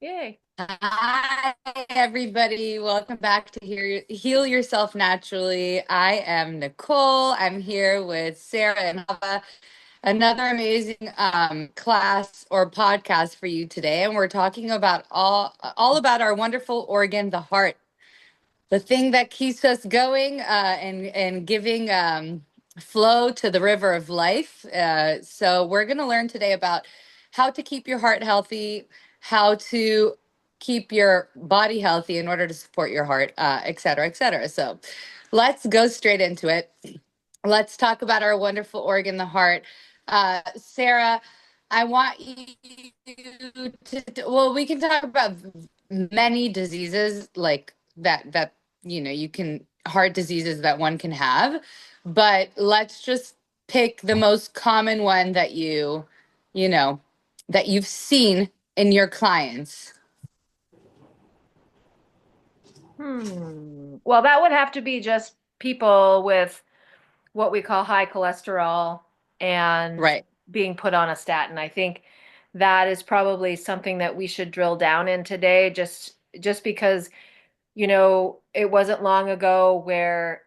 Yay. Hi, everybody. Welcome back to Heal Yourself Naturally. I am Nicole. I'm here with Sarah and Hava. Another amazing class or podcast for you today, and we're talking about all about our wonderful organ, the heart, the thing that keeps us going and giving flow to the river of life. So we're going to learn today about how to keep your heart healthy, how to keep your body healthy in order to support your heart, et cetera, et cetera. So let's go straight into it. Let's talk about our wonderful organ, the heart. Sarah, I want you well, we can talk about many diseases like that you can heart diseases that one can have, but let's just pick the most common one that you know that you've seen in your clients. Well, that would have to be just people with what we call high cholesterol and Right. being put on a statin. I think that is probably something that we should drill down in today, just because, it wasn't long ago where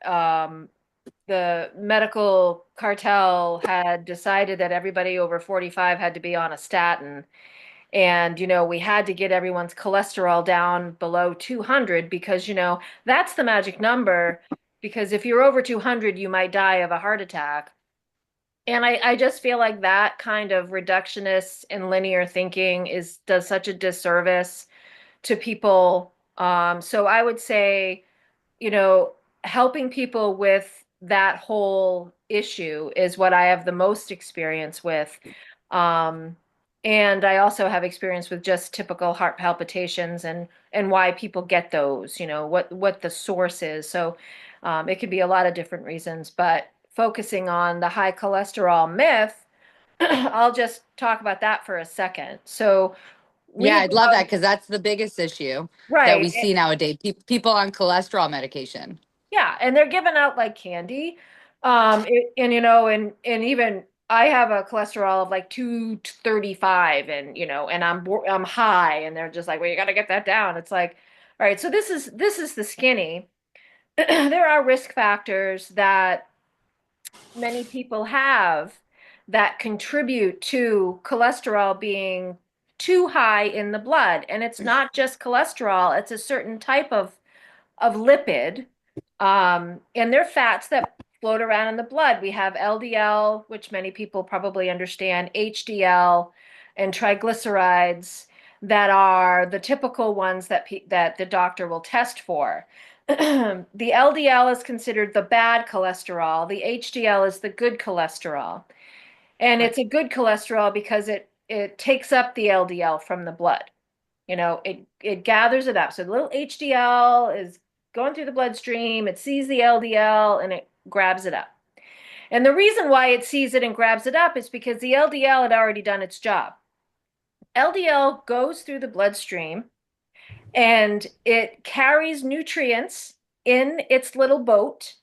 the medical cartel had decided that everybody over 45 had to be on a statin. And, we had to get everyone's cholesterol down below 200 because, that's the magic number. Because if you're over 200, you might die of a heart attack. And I just feel like that kind of reductionist and linear thinking does such a disservice to people. So I would say, you know, helping people with that whole issue is what I have the most experience with. Um, and I also have experience with just typical heart palpitations and why people get those, what the source is. So it could be a lot of different reasons, but focusing on the high cholesterol myth, I'll just talk about that for a second. So Yeah, read I'd love that about, because that's the biggest issue that we right. see nowadays. People on cholesterol medication. Yeah, and they're giving out like candy. And and even I have a cholesterol of like 235 and and I'm high and they're just like, "Well, you got to get that down." It's like, "All right, so this is the skinny." There are risk factors that many people have that contribute to cholesterol being too high in the blood. And it's not just cholesterol, it's a certain type of lipid. And they're fats that float around in the blood. We have LDL, which many people probably understand, HDL, and triglycerides that are the typical ones that the doctor will test for. The LDL is considered the bad cholesterol. The HDL is the good cholesterol. And Right. it's a good cholesterol because it takes up the LDL from the blood. It gathers it up. So the little HDL is going through the bloodstream, it sees the LDL and it grabs it up. And the reason why it sees it and grabs it up is because the LDL had already done its job. LDL goes through the bloodstream and it carries nutrients in its little boat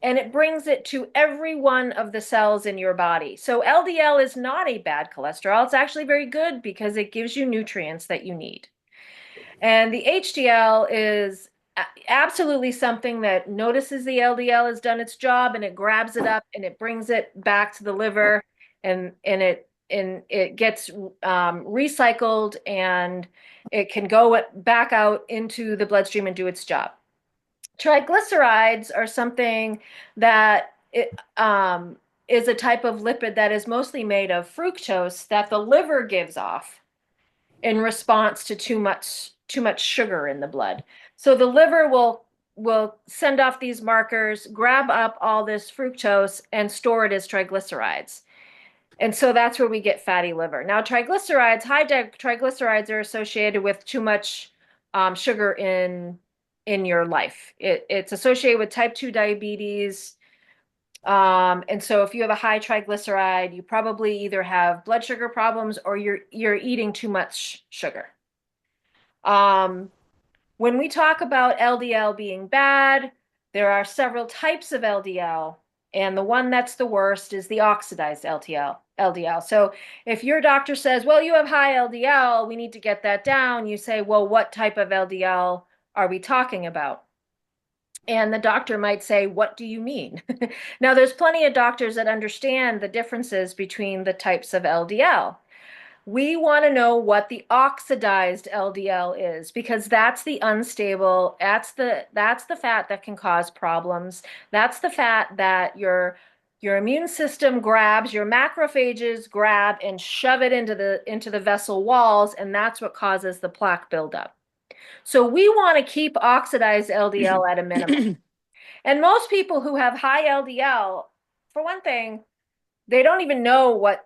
and it brings it to every one of the cells in your body. So LDL is not a bad cholesterol. It's actually very good because it gives you nutrients that you need. And the HDL is absolutely something that notices the LDL has done its job and it grabs it up and it brings it back to the liver and it gets recycled and it can go back out into the bloodstream and do its job. Triglycerides are something that is a type of lipid that is mostly made of fructose that the liver gives off in response to too much sugar in the blood. So the liver will send off these markers, grab up all this fructose and store it as triglycerides. And so that's where we get fatty liver. Now, high triglycerides are associated with too much sugar in your life. It's associated with type 2 diabetes. And so if you have a high triglyceride, you probably either have blood sugar problems or you're eating too much sugar. Um, when we talk about LDL being bad, there are several types of LDL. And the one that's the worst is the oxidized LDL. So if your doctor says, well, you have high LDL, we need to get that down, you say, well, what type of LDL are we talking about? And the doctor might say, what do you mean? Now, there's plenty of doctors that understand the differences between the types of LDL. We want to know what the oxidized LDL is because that's the unstable, that's the fat that can cause problems. That's the fat that your immune system grabs, your macrophages grab and shove it into the vessel walls, and that's what causes the plaque buildup. So we want to keep oxidized LDL at a minimum. And most people who have high LDL, for one thing, they don't even know what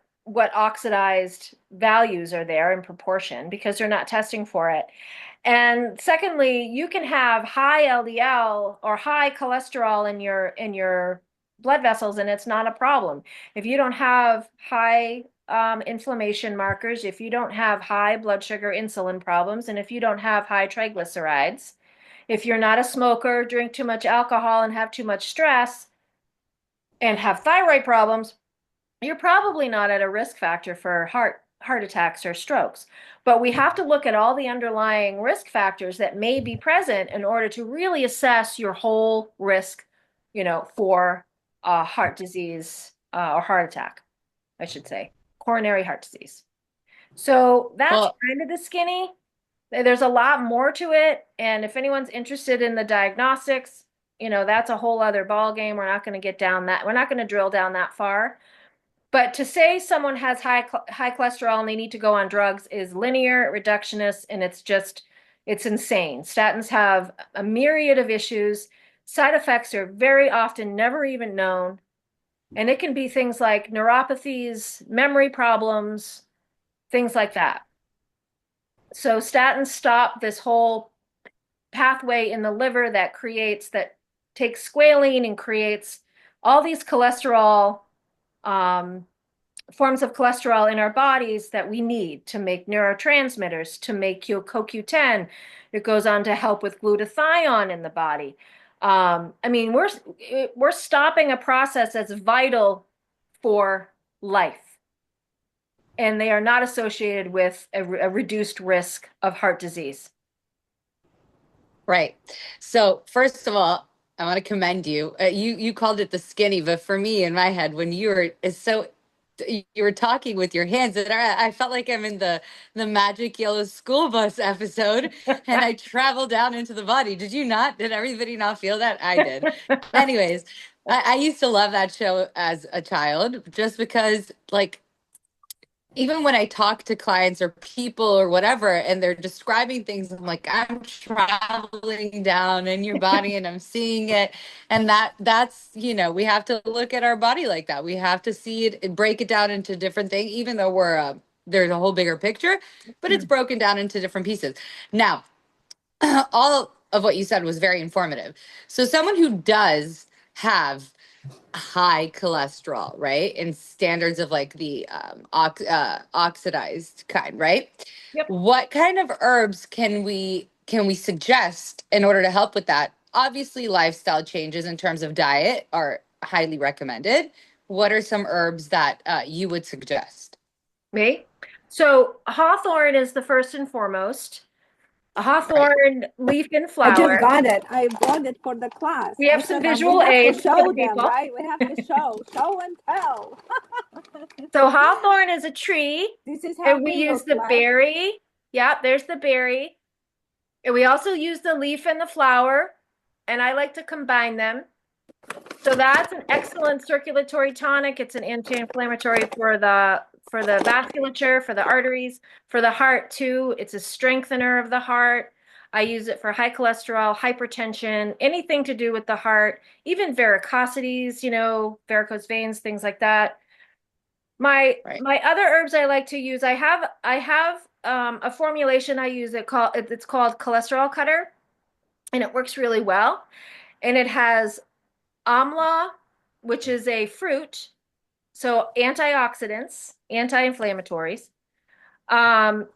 oxidized values are there in proportion because they're not testing for it. And secondly, you can have high LDL or high cholesterol in your blood vessels, and it's not a problem. If you don't have high inflammation markers, if you don't have high blood sugar insulin problems, and if you don't have high triglycerides, if you're not a smoker, drink too much alcohol, and have too much stress, and have thyroid problems, you're probably not at a risk factor for heart attacks or strokes. But we have to look at all the underlying risk factors that may be present in order to really assess your whole risk, for heart disease or heart attack, I should say, coronary heart disease. So that's Well, kind of the skinny. There's a lot more to it, and if anyone's interested in the diagnostics, that's a whole other ball game. We're not going to get down that. We're not going to drill down that far. But to say someone has high cholesterol and they need to go on drugs is linear, reductionist, and it's insane. Statins have a myriad of issues. Side effects are very often never even known, and it can be things like neuropathies, memory problems, things like that. So statins stop this whole pathway in the liver that takes squalene and creates all these cholesterol um, forms of cholesterol in our bodies that we need to make neurotransmitters, to make CoQ10. It goes on to help with glutathione in the body. I mean, we're stopping a process that's vital for life, and they are not associated with a reduced risk of heart disease. right. So first of all, I want to commend you. You called it the skinny, but for me in my head, when you were talking with your hands, and I felt like I'm in the Magic Yellow School Bus episode, and I travel down into the body. Did you not? Did everybody not feel that? I did. Anyways, I used to love that show as a child, just because like even when I talk to clients or people or whatever, and they're describing things, I'm like, I'm traveling down in your body and I'm seeing it. And that's, we have to look at our body like that. We have to see it and break it down into different things, even though there's a whole bigger picture, but it's broken down into different pieces. Now, all of what you said was very informative. So someone who does have high cholesterol, right? In standards of like the oxidized kind, right? Yep. What kind of herbs can we suggest in order to help with that? Obviously, lifestyle changes in terms of diet are highly recommended. What are some herbs that you would suggest? Me? So hawthorn is the first and foremost. A Right. hawthorn leaf and I just flower. got it. I bought it for the class. We I have some said we visual have to aids for the show them, people. right? We have to show and tell. So hawthorn is a tree, This is how and we we use look the like. berry. Yeah, there's the berry. And we also use the leaf and the flower, and I like to combine them. So that's an excellent circulatory tonic. It's an anti-inflammatory for the vasculature, for the arteries, for the heart too. It's a strengthener of the heart. I use it for high cholesterol, hypertension, anything to do with the heart, even varicosities, varicose veins, things like that. My Right. my other herbs I like to use, I have a formulation I use it's called cholesterol cutter, and it works really well. And it has amla, which is a fruit, so antioxidants, anti-inflammatories.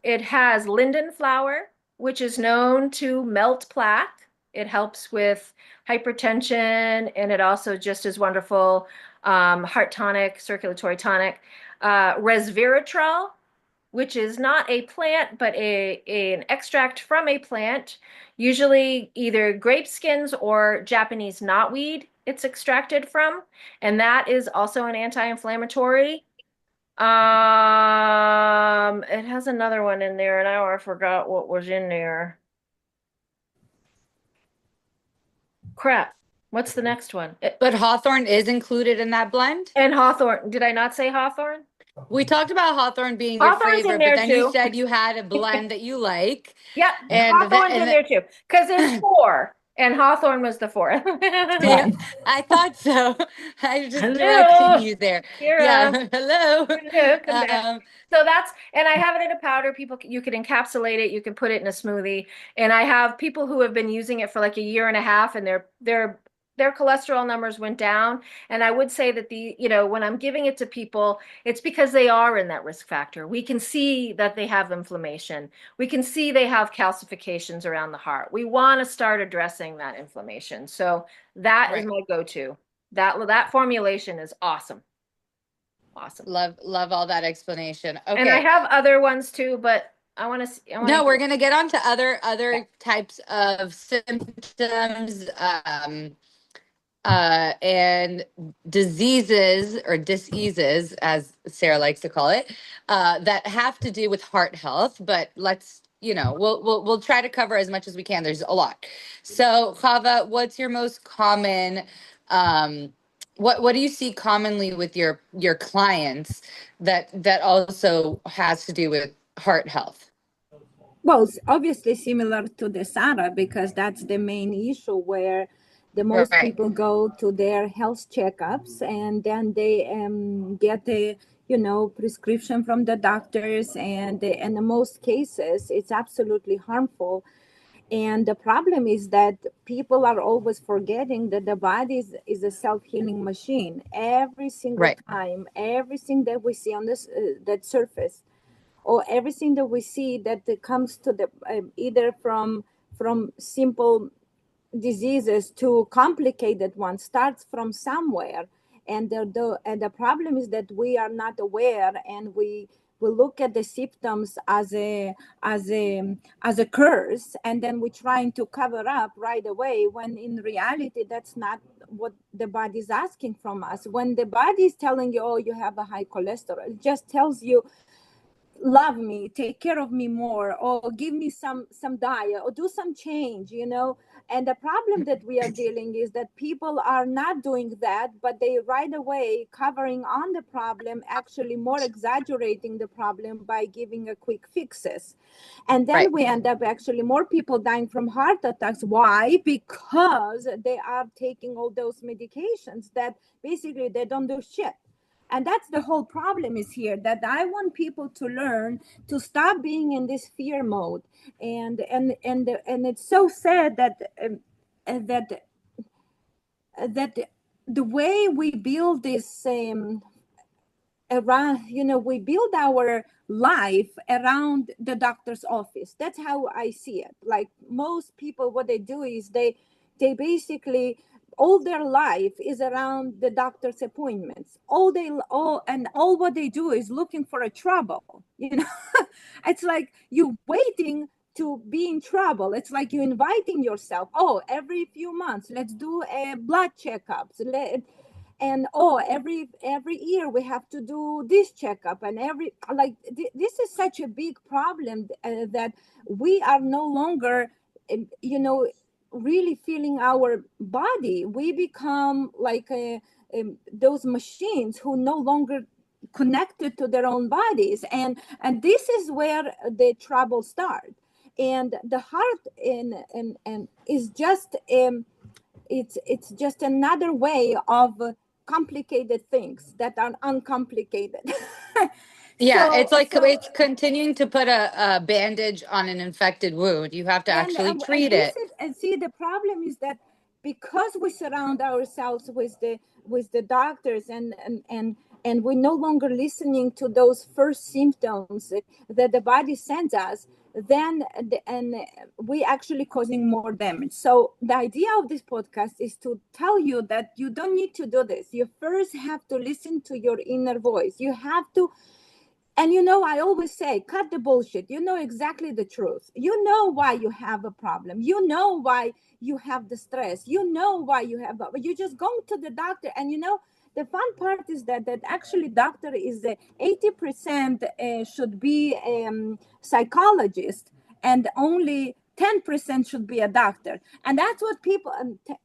It has linden flower, which is known to melt plaque. It helps with hypertension, and it also just is wonderful. Heart tonic, circulatory tonic. Resveratrol, which is not a plant, but an extract from a plant, usually either grape skins or Japanese knotweed it's extracted from, and that is also an anti-inflammatory. It has another one in there, and now I forgot what was in there. Crap. What's the next one? But hawthorn is included in that blend? And hawthorn. Did I not say hawthorn? We talked about hawthorn being your Hawthorn's in favorite, but there then you too. said you had a blend that you like. Yep, And hawthorn's in there too. Because there's four, and hawthorn was the fourth. yeah, I thought so. I was just directing Hello. you there. Kira. Yeah, hello. Hello, come back. Um, So that's, and I have it in a powder. People, you can encapsulate it. You can put it in a smoothie. And I have people who have been using it for like a year and a half, and their cholesterol numbers went down. And I would say that when I'm giving it to people, it's because they are in that risk factor. We can see that they have inflammation. We can see they have calcifications around the heart. We want to start addressing that inflammation. So that is right. my go-to. That formulation is awesome. Awesome. Love all that explanation. Okay. And I have other ones too, but I want to. No, we're gonna get on to other types of symptoms, and diseases or diseases, as Sarah likes to call it, that have to do with heart health. But let's, we'll try to cover as much as we can. There's a lot. So, Hava, what's your most common? What do you see commonly with your clients that also has to do with heart health? Well, it's obviously similar to the SARA, because that's the main issue where the most Right. people go to their health checkups, and then they get a prescription from the doctors, and in the most cases it's absolutely harmful. And the problem is that people are always forgetting that the body is a self-healing machine. Every single Right. time, everything that we see on this that surface, or everything that we see that comes to the either from simple diseases to complicated ones, starts from somewhere. And the problem is that we are not aware, and we look at the symptoms as a curse, and then we're trying to cover up right away, when in reality that's not what the body is asking from us. When the body is telling you, oh, you have a high cholesterol, it just tells you, love me, take care of me more, or give me some diet, or do some change. And the problem that we are dealing is that people are not doing that, but they right away covering on the problem, actually more exaggerating the problem by giving a quick fixes. And then Right. we end up actually more people dying from heart attacks. Why? Because they are taking all those medications that basically they don't do shit. And that's the whole problem is here, that I want people to learn to stop being in this fear mode. And it's so sad that that that the way we build this around, we build our life around the doctor's office. That's how I see it. Like most people, what they do is they basically, all their life is around the doctor's appointments. All what they do is looking for a trouble. It's like you waiting to be in trouble. It's like you inviting yourself, oh, every few months let's do a blood checkups, and oh, every year we have to do this checkup, and this is such a big problem, that we are no longer really feeling our body. We become like those machines who no longer connected to their own bodies, and this is where the trouble starts. And the heart and is just it's just another way of complicated things that are uncomplicated. Yeah, so it's like so it's continuing to put a bandage on an infected wound. You have to actually and treat this it. is, and see, the problem is that because we surround ourselves with the doctors and we're no longer listening to those first symptoms that the body sends us, then and we actually causing more damage. So the idea of this podcast is to tell you that you don't need to do this. You first have to listen to your inner voice. You have to, and I always say, cut the bullshit. You know exactly the truth. You know why you have a problem. You know why you have the stress. You know why you have, you just go to the doctor. And the fun part is that actually doctor is 80% should be psychologist, and only 10% should be a doctor. And that's what people,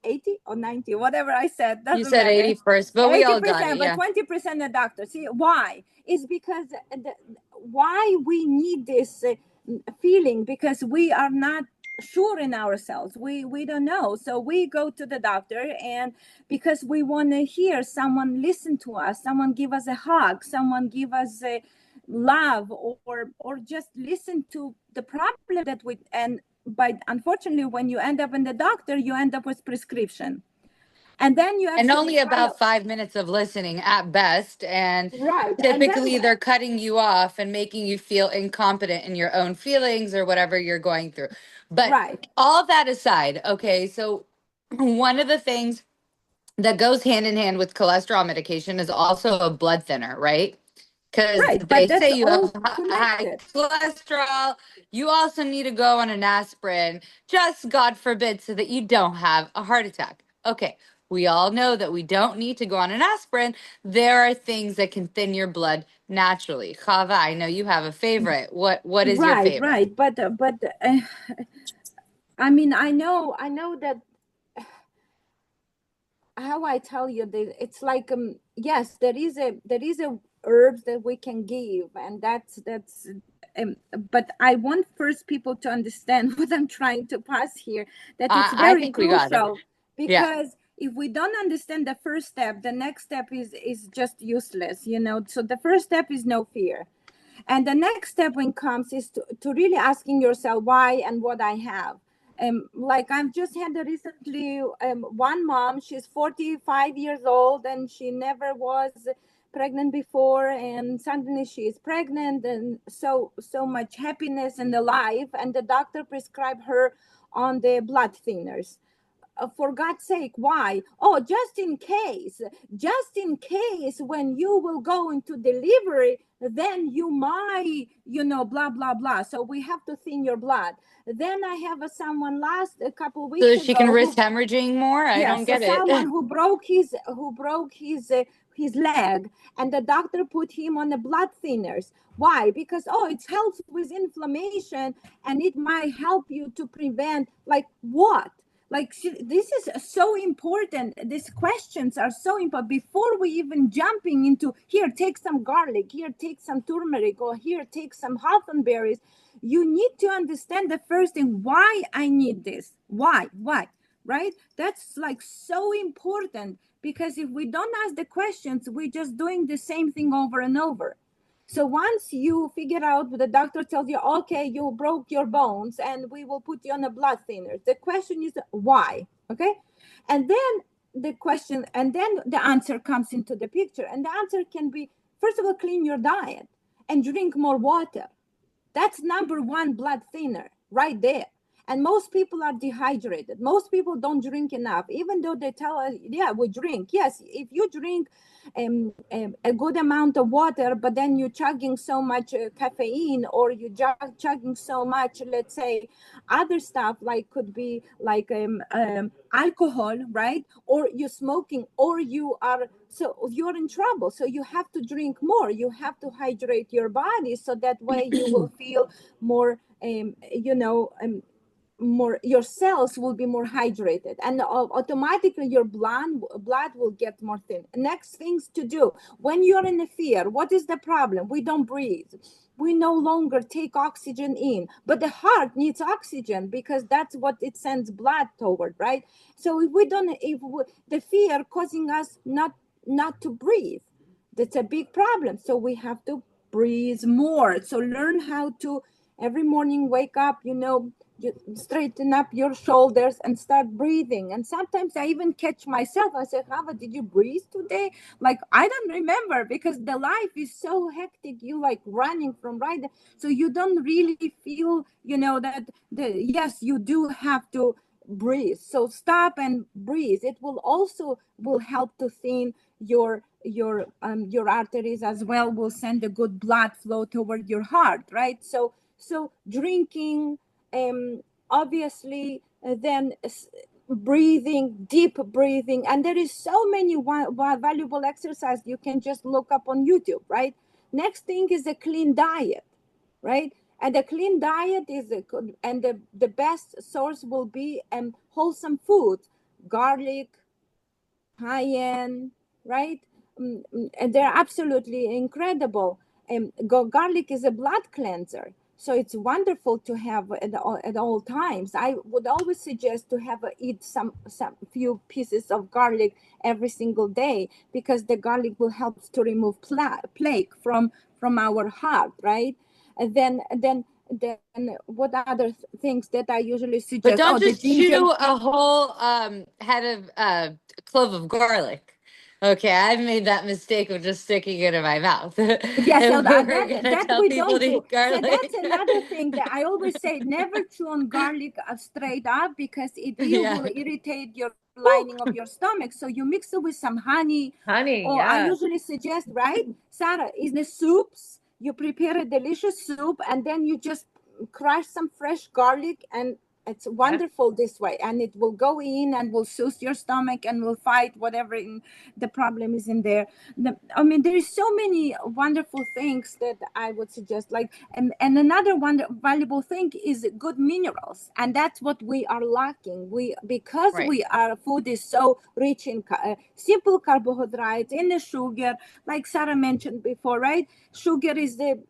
80 or 90, whatever I said, You doesn't said matter. 80 first, but we all got it. 80%, but Yeah. 20% a doctor. See why? Is because why we need this feeling, because we are not sure in ourselves. We don't know, so we go to the doctor, and because we want to hear someone listen to us, someone give us a hug, someone give us a love, or just listen to the problem that we, and but unfortunately when you end up in the doctor, you end up with prescription, and then you And actually only try. about 5 minutes of listening at best. And Right. And typically then they're cutting you off and making you feel incompetent in your own feelings or whatever you're going through. But right. all that aside, okay, so one of the things that goes hand in hand with cholesterol medication is also a blood thinner, right? Because Right. they But that's say you have all high connected. cholesterol. You also need to go on an aspirin, just God forbid, so that you don't have a heart attack. Okay, we all know that we don't need to go on an aspirin. There are things that can thin your blood naturally. Hava, I know you have a favorite. What is your Right. favorite? Right. But I mean, I know that, how I tell you that it's like, yes, there is a herbs that we can give, and that's but I want first people to understand what I'm trying to pass here, that it's I very think we got it. crucial, Yeah. because if we don't understand the first step, the next step is just useless. So the first step is no fear. And the next step when comes is to really asking yourself why and what I have. Like I've just had recently one mom, she's 45 years old and she never was pregnant before, and suddenly she is pregnant, and so much happiness in the life, and the doctor prescribed her on the blood thinners. For God's sake, why? Oh, just in case when you will go into delivery, then you might, blah, blah, blah. So we have to thin your blood. Then I have someone last a couple So weeks she can ago risk who, hemorrhaging more? I yeah, don't so get it. someone who broke his leg, and the doctor put him on the blood thinners. Why? Because it helps with inflammation, and it might help you to prevent, like, what? Like, this is so important. These questions are so important before we even jumping into, here, take some garlic, here, take some turmeric, or here, take some hawthornberries. You need to understand the first thing, why I need this. Why? Right? That's like so important, because if we don't ask the questions, we're just doing the same thing over and over. So once you figure out, the doctor tells you, okay, you broke your bones and we will put you on a blood thinner. The question is why, okay? And then the answer comes into the picture. And the answer can be, first of all, clean your diet and drink more water. That's number one blood thinner right there. And most people are dehydrated. Most people don't drink enough, even though they tell us, yeah, we drink. Yes, if you drink a good amount of water, but then you're chugging so much caffeine, or you chugging so much, let's say, other stuff, like could be like alcohol, right? Or you're smoking, or you're in trouble. So you have to drink more. You have to hydrate your body, so that way you will feel more, more, your cells will be more hydrated, and automatically your blood will get more thin. Next things to do when you're in a fear, what is the problem? We don't breathe. We no longer take oxygen in, but the heart needs oxygen, because that's what it sends blood toward, right? So if we don't, the fear causing us not to breathe, that's a big problem. So we have to breathe more. So learn how to every morning wake up, You straighten up your shoulders and start breathing. And sometimes I even catch myself. I say, Hava, did you breathe today? Like, I don't remember, because the life is so hectic. You like running from right there. So you don't really feel, that yes, you do have to breathe. So stop and breathe. It will also will help to thin your arteries as well, will send a good blood flow toward your heart, right? So drinking, obviously, then breathing, deep breathing, and there is so many valuable exercise you can just look up on YouTube, right? Next thing is a clean diet, right? And a clean diet is a good, and the best source will be wholesome food, garlic, cayenne, right? And they're absolutely incredible. Garlic is a blood cleanser, so it's wonderful to have at all times. I would always suggest to have eat some few pieces of garlic every single day, because the garlic will help to remove plaque from our heart, right? And then what other things that I usually But suggest? don't Oh, the just ginger. chew a whole head of clove of garlic. Okay, I've made that mistake of just sticking it in my mouth. Yes, so If that we're gonna that tell we people don't to do. eat So that's garlic. another thing that I always say: never chew on garlic straight up, because it Yeah. will irritate your Woo. lining of your stomach. So you mix it with some honey, Honey, or I yeah. usually suggest, right, Sarah, is the soups. You prepare a delicious soup, and then you just crush some fresh garlic, and it's Yeah. wonderful this way, and it will go in and will soothe your stomach and will fight whatever the problem is in there. I mean, there is so many wonderful things that I would suggest. Like, and another one valuable thing is good minerals, and that's what we are lacking. Because Right. our food is so rich in simple carbohydrates, in the sugar, like Sarah mentioned before, right? Sugar is the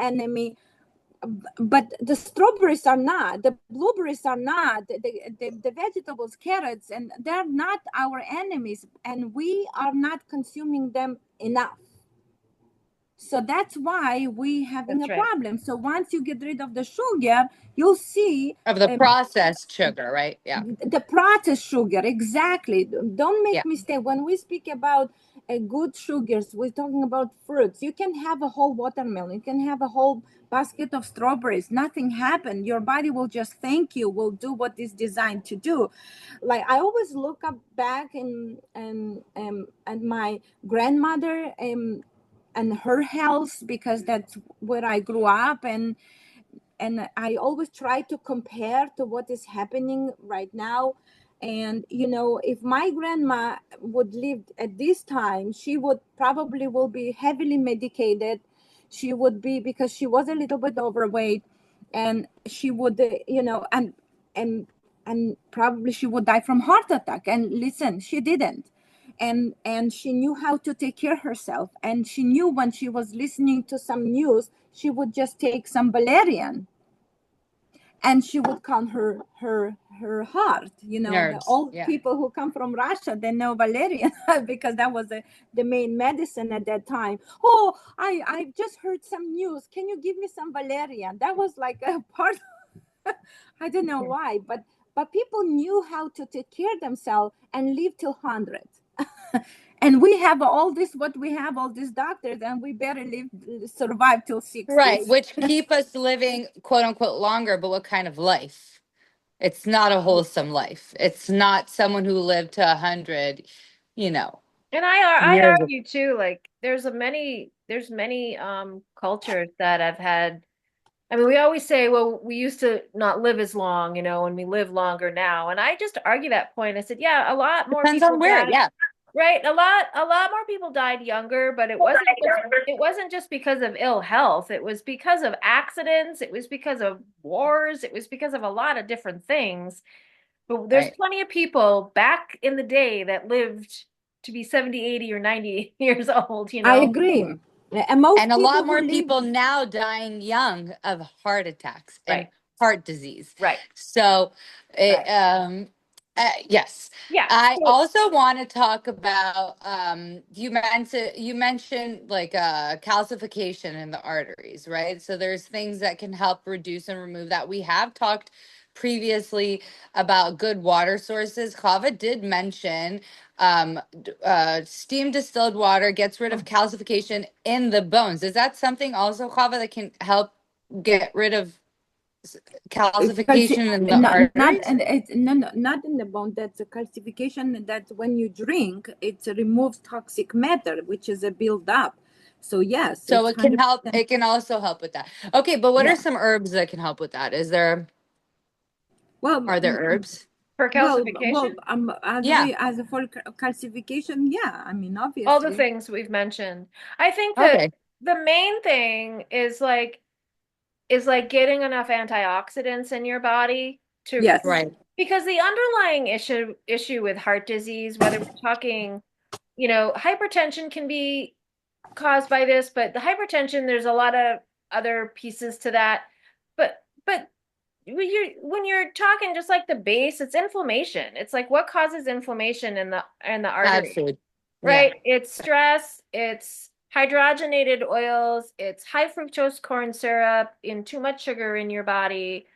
enemy, but the strawberries are not, the blueberries are not, the vegetables, carrots, and they're not our enemies, and we are not consuming them enough. So that's why we having a That's right. problem. So once you get rid of the sugar, you'll see Of the um, processed sugar, right? Yeah. the processed sugar, exactly. Don't Yeah. make mistake when we speak about good sugars. We're talking about fruits. You can have a whole watermelon, you can have a whole basket of strawberries, nothing happened. Your body will just thank you, will do what it's designed to do. Like, I always look up back and my grandmother, and her health, because that's where I grew up, and I always try to compare to what is happening right now. And if my grandma would live at this time, she would probably will be heavily medicated. She would be, because she was a little bit overweight, and she would, and and probably she would die from heart attack. And listen, she didn't. And she knew how to take care of herself, and she knew when she was listening to some news, she would just take some valerian, and she would calm her heart. The Nerves. old Yeah. people who come from Russia, they know valerian because that was the main medicine at that time. Oh, I just heard some news, can you give me some valerian? That was like a part. I don't know why, but people knew how to take care of themselves and live till 100. And we have all this, what we have, all these doctors, and we better survive till Right. 60s. Which keep us living quote unquote longer, but what kind of life? It's not a wholesome life. It's not someone who lived to 100, you know, And I'd years. argue too, like there's many cultures that have had. I mean, we always say, well, we used to not live as long, and we live longer now. And I just argue that point. I said, yeah, a lot more Depends people on where. died. Yeah. Right. A lot more people died younger, but it wasn't just because of ill health. It was because of accidents. It was because of wars. It was because of a lot of different things. But there's Right. plenty of people back in the day that lived to be 70, 80, or 90 years old, you I know? agree. And most And a people lot who more live. people now dying young of heart attacks and Right. heart disease. Right. So, it, Right. Yes. Yeah. I So, also want to talk about you mentioned like calcification in the arteries, right? So there's things that can help reduce and remove that. We have talked previously about good water sources. Kava did mention steam distilled water gets rid of calcification in the bones. Is that something also, Kava, that can help get rid of calcification in the not arteries? and it's no, not in the bone. That's a calcification that when you drink, it removes toxic matter, which is a build up. So yes, So it's it can help. 100%. It can also help with that. Okay, but what are Yeah. some herbs that can help with that? Well, Are there herbs? for calcification, as Yeah. we as for calcification, yeah. I mean, all the obviously, things we've mentioned. I think that Okay. the main thing is like getting enough antioxidants in your body to, yes, Right. because the underlying issue with heart disease, whether we're talking, hypertension can be caused by this, but the hypertension, there's a lot of other pieces to that. But when you're talking just like the base, it's inflammation. It's like what causes inflammation in the Bad artery, food. Yeah. right? It's stress, it's hydrogenated oils, it's high fructose corn syrup, in too much sugar in your body,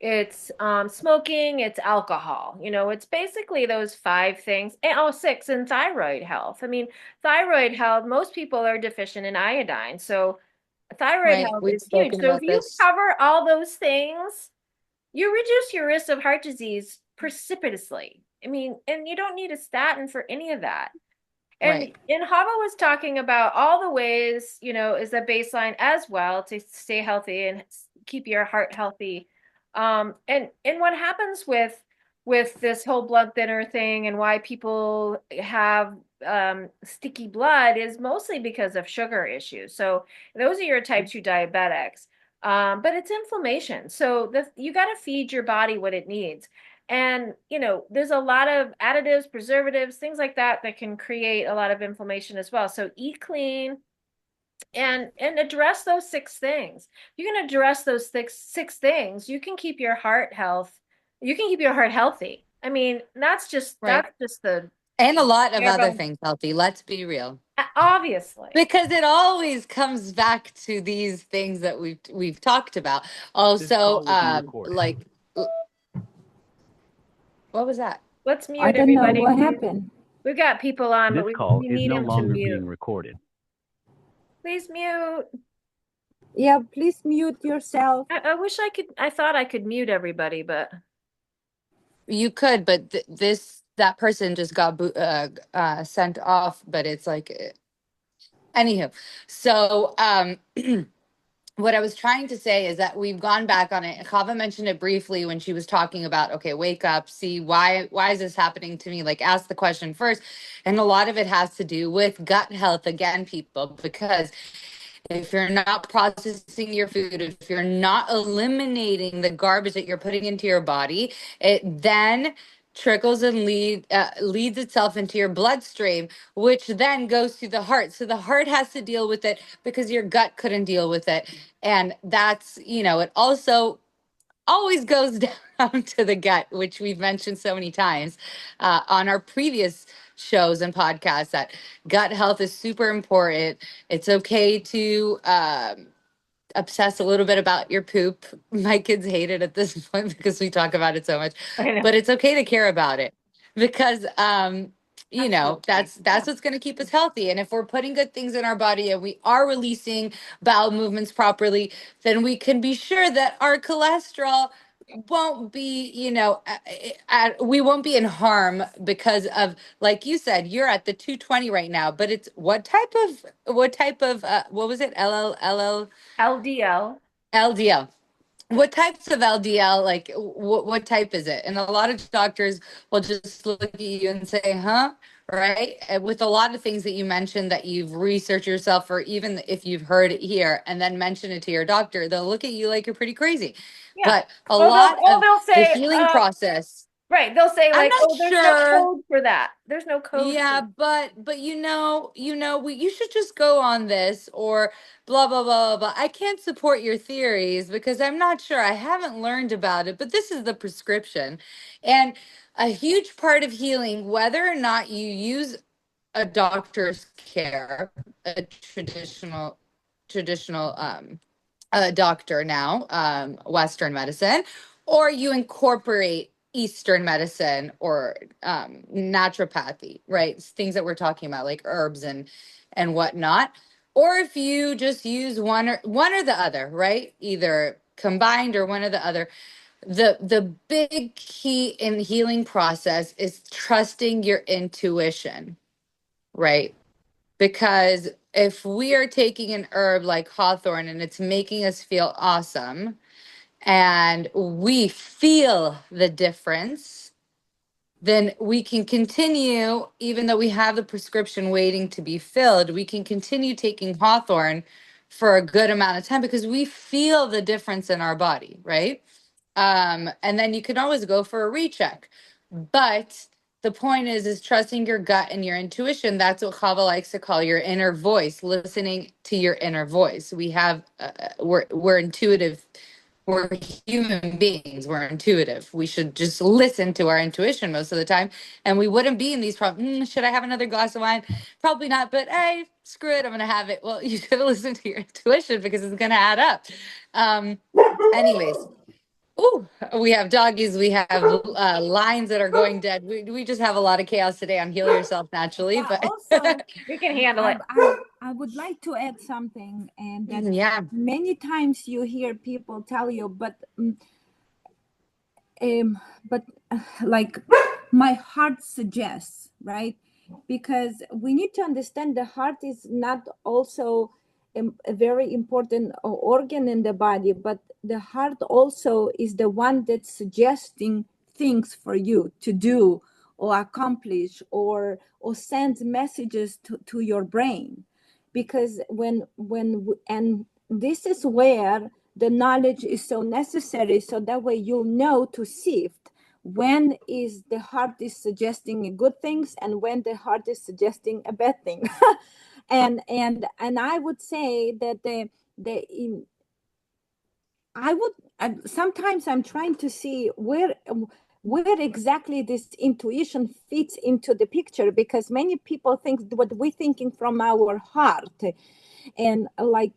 it's smoking, it's alcohol. It's basically those five things. And oh, six, and thyroid health. I mean, thyroid health, most people are deficient in iodine. So thyroid Right. health We've is huge. spoken So if about you this. cover all those things, you reduce your risk of heart disease precipitously. I mean, and you don't need a statin for any of that. Right. And Hava was talking about all the ways, is a baseline as well to stay healthy and keep your heart healthy. And what happens with this whole blood thinner thing and why people have sticky blood is mostly because of sugar issues. So those are your type 2 diabetics. But it's inflammation. So you got to feed your body what it needs. And, there's a lot of additives, preservatives, things like that can create a lot of inflammation as well. So eat clean and address those six things. You can address those six things. You can keep your heart healthy. I mean, Right. that's just the And a lot of bare other bones. things healthy. Let's be real. Obviously. Because it always comes back to these things that we've talked about. This Also, call will be recorded. like what was that? Let's I mute don't know everybody, what please. happened. We've got people on, but This we, call we is need no him to longer being mute. recorded. Please mute. Yeah, please mute yourself. I wish I thought I could mute everybody, but You could, but that person just got sent off. But it's like, anywho. So, what I was trying to say is that we've gone back on it. Kava mentioned it briefly when she was talking about, okay, wake up, see why is this happening to me? Like, ask the question first. And a lot of it has to do with gut health again, people, because if you're not processing your food, if you're not eliminating the garbage that you're putting into your body, it then trickles and leads itself into your bloodstream, which then goes to the heart. So the heart has to deal with it because your gut couldn't deal with it. And that's, it also always goes down to the gut, which we've mentioned so many times on our previous shows and podcasts, that gut health is super important. It's okay to obsess a little bit about your poop. My kids hate it at this point because we talk about it so much, I know. but it's okay to care about it because Absolutely. that's what's going to keep us healthy. And if we're putting good things in our body and we are releasing bowel movements properly, then we can be sure that our cholesterol won't be, we won't be in harm because of, like you said, you're at the 220 right now, but it's what was it? LDL. LDL. What types of LDL, like what type is it? And a lot of doctors will just look at you and say, huh? Right? And with a lot of things that you mentioned that you've researched yourself, or even if you've heard it here and then mention it to your doctor, they'll look at you like you're pretty crazy. Yeah. But a Oh, lot of they'll the say, healing process. Right. They'll say I'm like, not "Oh, there's no sure. code for that. There's no code for Yeah, that." but you should just go on this or blah blah blah blah. I can't support your theories because I'm not sure. I haven't learned about it, but this is the prescription. And a huge part of healing, whether or not you use a doctor's care, a traditional doctor now, Western medicine, or you incorporate Eastern medicine or naturopathy, right? Things that we're talking about, like herbs and whatnot. Or if you just use one or the other, right? Either combined or one or the other. The big key in the healing process is trusting your intuition, right? Because if we are taking an herb like hawthorn and it's making us feel awesome and we feel the difference, then we can continue, even though we have the prescription waiting to be filled, we can continue taking hawthorn for a good amount of time because we feel the difference in our body, right? And then you can always go for a recheck. But the point is trusting your gut and your intuition. That's what Hava likes to call your inner voice, listening to your inner voice. We're intuitive. We're human beings. We're intuitive. We should just listen to our intuition most of the time, and we wouldn't be in these problems. Should I have another glass of wine? Probably not. But hey, screw it. I'm gonna have it. Well, you should listen to your intuition because it's gonna add up. Um, anyways, oh, we have doggies. We have lines that are going dead. We just have a lot of chaos today on Heal Yourself Naturally. Yeah, But also, We can handle it. I would like to add something, and that yeah, many times you hear people tell you, but like my heart suggests, right? Because we need to understand the heart is not also a very important organ in the body, but the heart also is the one that's suggesting things for you to do or accomplish or send messages to your brain. Because and this is where the knowledge is so necessary, so that way you'll know to sift when is the heart is suggesting good things and when the heart is suggesting a bad thing. And I would say that the in I would sometimes I'm trying to see where exactly this intuition fits into the picture, because many people think what we're thinking from our heart. And like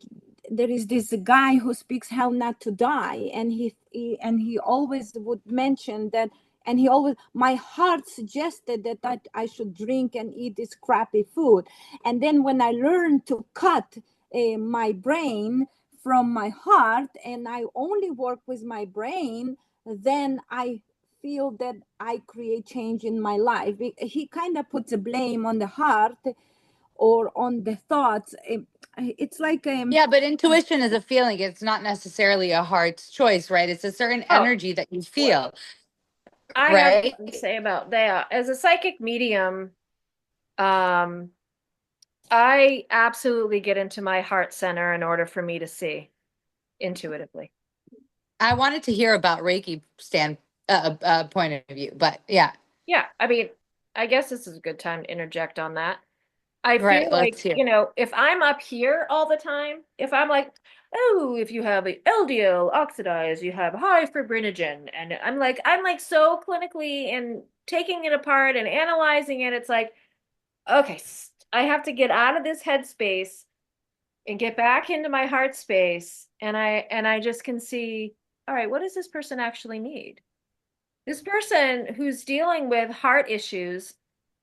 there is this guy who speaks how not to die, and he always would mention that, and he always, my heart suggested that I should drink and eat this crappy food. And then when I learned to cut my brain from my heart and I only work with my brain, then I feel that I create change in my life. He kind of puts a blame on the heart or on the thoughts. It's like yeah. But intuition is a feeling. It's not necessarily a heart's choice, right? It's a certain Oh, energy that you well, feel, I have right? something to say about that. As a psychic medium, um, I absolutely get into my heart center in order for me to see intuitively. I wanted to hear about Reiki point of view, but yeah, Yeah, I mean, I guess this is a good time to interject on that. I right. feel Let's like, hear. if I'm up here all the time, if I'm like, oh, if you have a LDL oxidized, you have high fibrinogen, and I'm like so clinically and taking it apart and analyzing it, it's like, okay, I have to get out of this headspace and get back into my heart space, and I just can see, all right, what does this person actually need? This person who's dealing with heart issues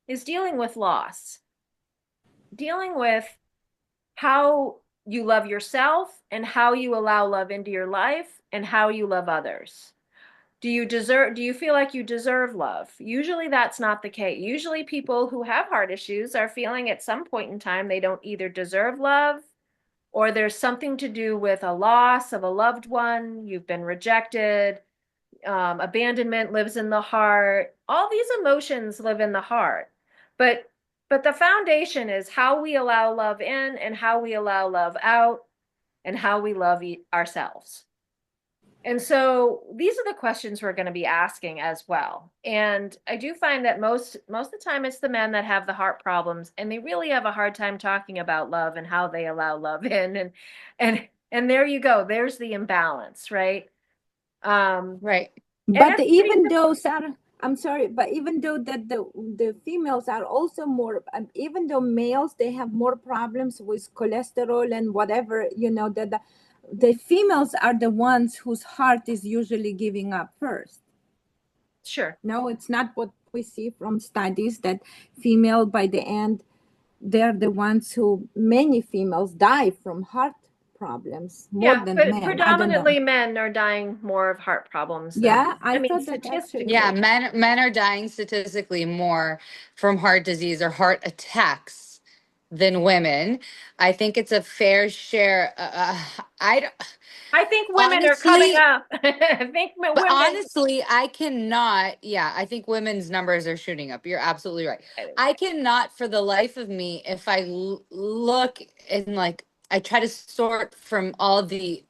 is dealing with loss, dealing with how you love yourself and how you allow love into your life and how you love others. Do you feel like you deserve love? Usually that's not the case. Usually people who have heart issues are feeling at some point in time they don't either deserve love, or there's something to do with a loss of a loved one, you've been rejected, abandonment lives in the heart. All these emotions live in the heart. But but the foundation is how we allow love in and how we allow love out and how we love ourselves. And so these are the questions we're going to be asking as well. And I do find that most of the time it's the men that have the heart problems, and they really have a hard time talking about love and how they allow love in. And there you go. There's the imbalance, right? Um, Right. and But that's pretty even though simple. Sarah, I'm sorry, but even though that the females are also more, even though males they have more problems with cholesterol and whatever, that the females are the ones whose heart is usually giving up first. Sure. No, it's not what we see from studies that female by the end they're the ones who many females die from heart problems more Yeah, than but men. I don't know. predominantly men are dying more of heart problems than, Yeah, I I mean, thought that Yeah, actually. statistically. men are dying statistically more from heart disease or heart attacks than women. I think it's a fair share. I don't- I think women are coming honestly, up. I think but women. honestly, I cannot. Yeah, I think women's numbers are shooting up. You're absolutely right. I cannot, for the life of me, if I look and like, I try to sort from all the,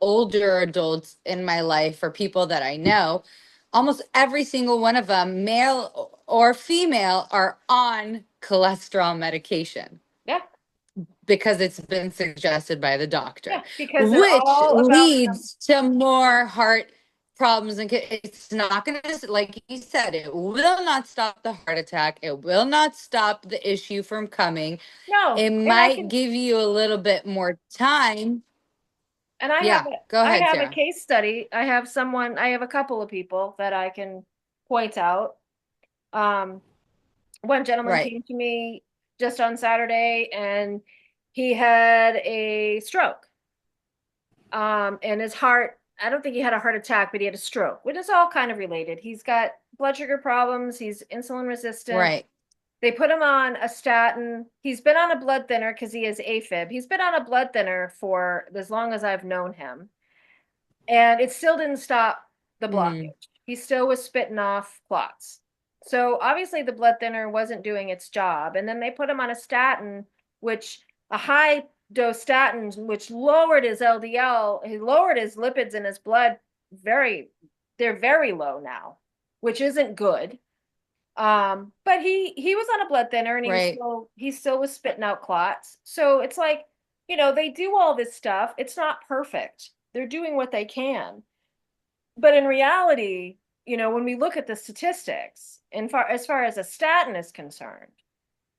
older adults in my life or people that I know, almost every single one of them, male or female, are on cholesterol medication Yeah, because it's been suggested by the yeah, doctor, because they're which all about them. leads to more heart problems. And it's not going to, like you said, it will not stop the heart attack. It will not stop the issue from coming. No, It and I might can, give you a little bit more time. and I have Yeah, go I ahead, have a Sarah. case study. I have a couple of people that I can point out. Um, One gentleman Right. came to me just on Saturday, and he had a stroke. And his heart, I don't think he had a heart attack, but he had a stroke, which is all kind of related. He's got blood sugar problems, he's insulin resistant. Right. They put him on a statin. He's been on a blood thinner because he has AFib. He's been on a blood thinner for as long as I've known him. And it still didn't stop the Mm, blockage. He still was spitting off clots. So obviously the blood thinner wasn't doing its job. And then they put him on a statin, which a high dose statin, which lowered his LDL, he lowered his lipids in his blood very, they're very low now, which isn't good. But he was on a blood thinner, and right. he still was spitting out clots. So it's like, they do all this stuff. It's not perfect. They're doing what they can. But in reality, when we look at the statistics, as far as a statin is concerned,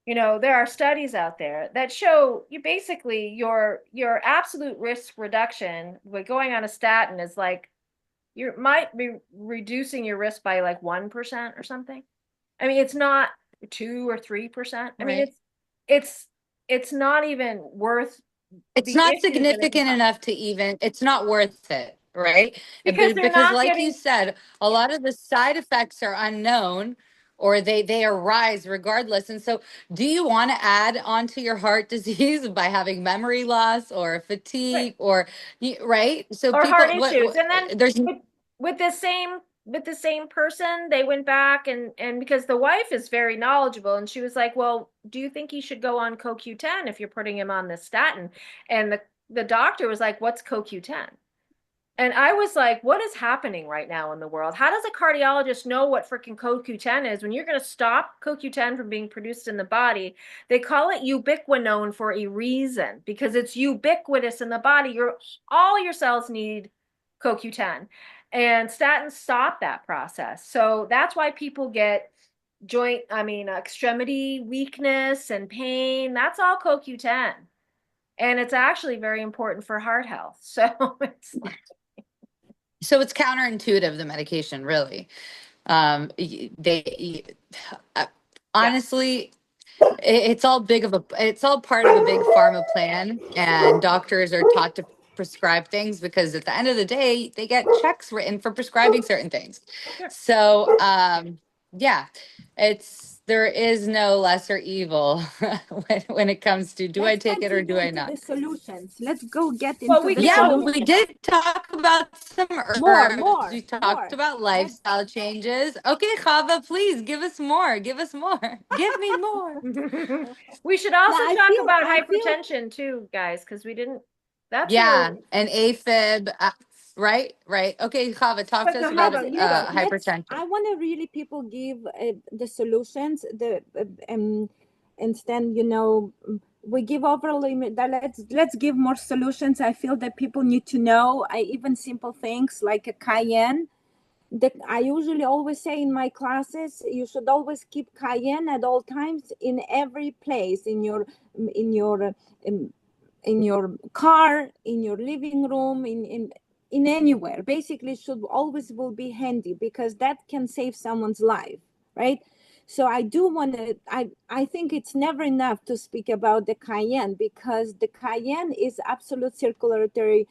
there are studies out there that show you basically your absolute risk reduction by going on a statin is like you might be reducing your risk by like 1% or something. I mean, it's not 2 or 3%. I mean, Right. it's it's not even worth It's the not issue that it significant becomes, enough to even, it's not worth it, right? because they're Because not like you getting, said, a lot of the side effects are unknown or they arise regardless. And so do you want to add on to your heart disease by having memory loss or right, fatigue or right? So or heart people issues. And then there's with with the same with the same person, they went back, and because the wife is very knowledgeable, and she was like, "Well, do you think he should go on CoQ10 if you're putting him on the statin?" And the doctor was like, "What's CoQ10?" And I was like, what is happening right now in the world? How does a cardiologist know what freaking CoQ10 is when you're going to stop CoQ10 from being produced in the body? They call it ubiquinone for a reason because it's ubiquitous in the body. All your cells need CoQ10, and statins stop that process. So that's why people get extremity weakness and pain. That's all CoQ10. And it's actually very important for heart health. So it's like, so it's counterintuitive, the medication, really. They yeah. honestly, it's all it's all part of a big pharma plan, and doctors are taught to prescribe things because at the end of the day they get checks written for prescribing certain things. Sure. So yeah, there is no lesser evil when it comes to, do I Let's take it or do continue I into not? the solutions. Let's go get Well, into we the can Yeah, also, we solutions. did talk about some More, herbs. more, We talked more. about Let's lifestyle changes. Okay, Hava, please give us more. Give us more. Give me more. we should now also I talk feel about I feel hypertension too, guys, because we didn't, that's really, Yeah, and AFib. Right, right. Okay, Hava, talk But to us about let's. hypertension. I want to really people give the solutions. Instead, we give overly. Let's give more solutions. I feel that people need to know. Even simple things like a cayenne. I usually always say in my classes, you should always keep cayenne at all times in every place in your um, in your car, in your living room, in anywhere. Basically, should always will be handy because that can save someone's life, right? So I do want to. I think it's never enough to speak about the cayenne because the cayenne is absolute circulatory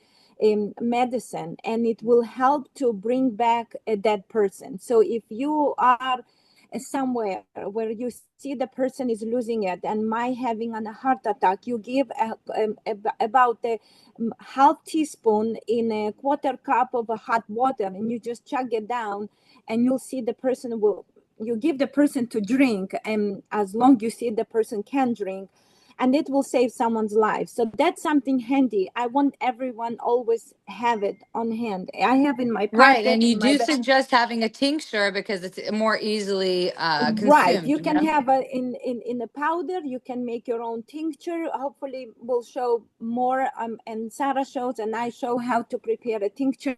medicine, and it will help to bring back a dead person. So if you are somewhere where you see the person is losing it and might having a heart attack, you give about a half teaspoon in a quarter cup of a hot water, and you just chug it down, and you'll see the person will. You give the person to drink, and as long you see the person can drink, and it will save someone's life. So that's something handy. I want everyone always have it on hand. I have in my Right, pocket and you in my do suggest having a tincture because it's more easily right. consumed, You you can know? have a in a powder. You can make your own tincture. Hopefully we'll show more, and Sarah shows and I show how to prepare a tincture.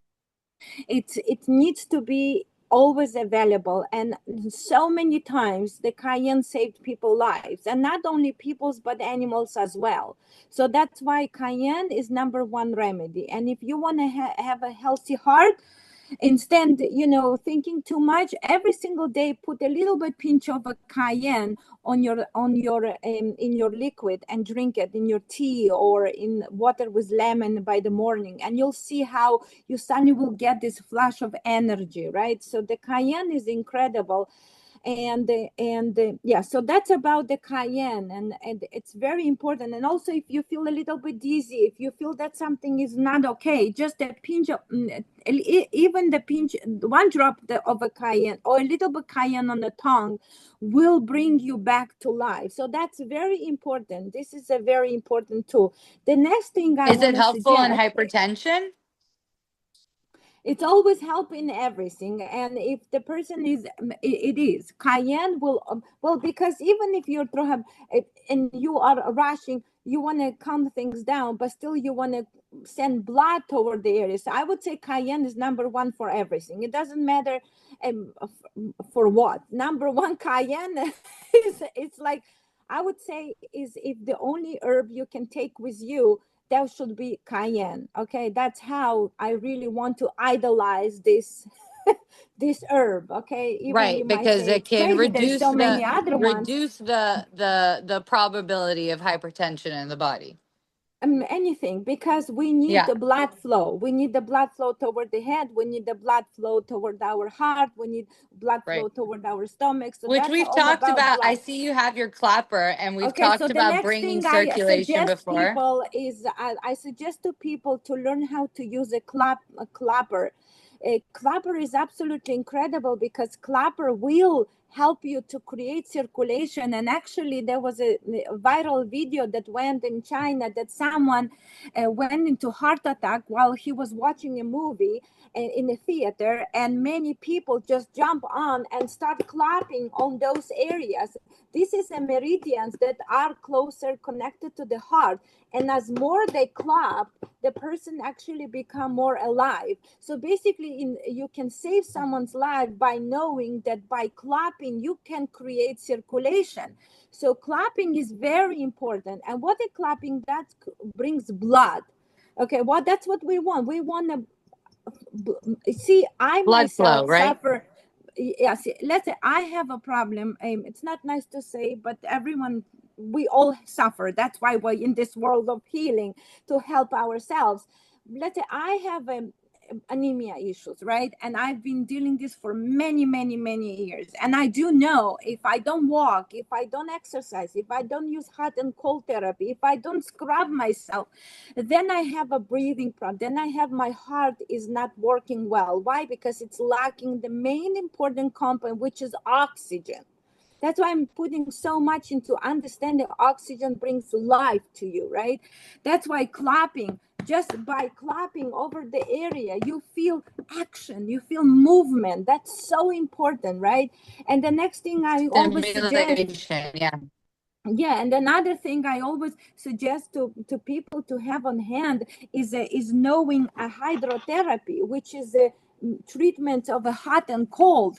It needs to be always available, and so many times the cayenne saved people lives, and not only people's but animals as well. So that's why cayenne is number one remedy. And if you want to have a healthy heart, instead, thinking too much, every single day put a little bit pinch of a cayenne on your in your liquid and drink it in your tea or in water with lemon by the morning, and you'll see how you suddenly will get this flash of energy, right? So the cayenne is incredible. And yeah, so that's about the cayenne, and it's very important. And also, if you feel a little bit dizzy, if you feel that something is not okay, just a pinch of even the pinch, one drop of a cayenne or a little bit cayenne on the tongue will bring you back to life. So that's very important. This is a very important tool. The next thing I Is it want to helpful in suggest, hypertension? it's always help in everything. And if the person is it is cayenne will well, because even if you have and you are rushing, you want to calm things down, but still you want to send blood toward the area. So I would say cayenne is number one for everything. It doesn't matter for what. Number one, cayenne is, it's like, I would say, is if the only herb you can take with you, that should be cayenne. Okay, that's how I really want to idolize this this herb. Okay, even you Right, might because say it it's can crazy, there's reduce so many other ones. the probability of hypertension in the body. Anything, because we need Yeah, the blood flow. We need the blood flow toward the head. We need the blood flow toward our heart. We need blood right. flow toward our stomach. So Which that's we've all talked about about. I blood. see you have your clapper, and we've Okay, so talked the about next bringing thing I circulation suggest before. people is I suggest to people to learn how to use a clapper. A clapper is absolutely incredible because clapper will help you to create circulation. And actually, there was a viral video that went in China that someone went into heart attack while he was watching a movie in a theater, and many people just jump on and start clapping on those areas. This is a meridians that are closer connected to the heart, and as more they clap, the person actually become more alive. So basically, you can save someone's life by knowing that by clapping you can create circulation. So clapping is very important, and what the clapping that brings blood. Okay, well, that's what we want. We want to see. I Blood flow, myself right? suffer. Yes, let's say I have a problem. It's not nice to say, but everyone, we all suffer. That's why we're in this world of healing, to help ourselves. Let's say I have anemia issues, right? And I've been dealing this for many, many, many years. And I do know, if I don't walk, if I don't exercise, if I don't use hot and cold therapy, if I don't scrub myself, then I have a breathing problem. Then I have, my heart is not working well. Why? Because it's lacking the main important component, which is oxygen. That's why I'm putting so much into understanding oxygen brings life to you, right? That's why clapping, just by clapping over the area, you feel action, you feel movement. That's so important, right? And the next thing I always suggest, Stimulation, yeah. yeah, and another thing I always suggest to people to have on hand is knowing a hydrotherapy, which is a treatment of a hot and cold.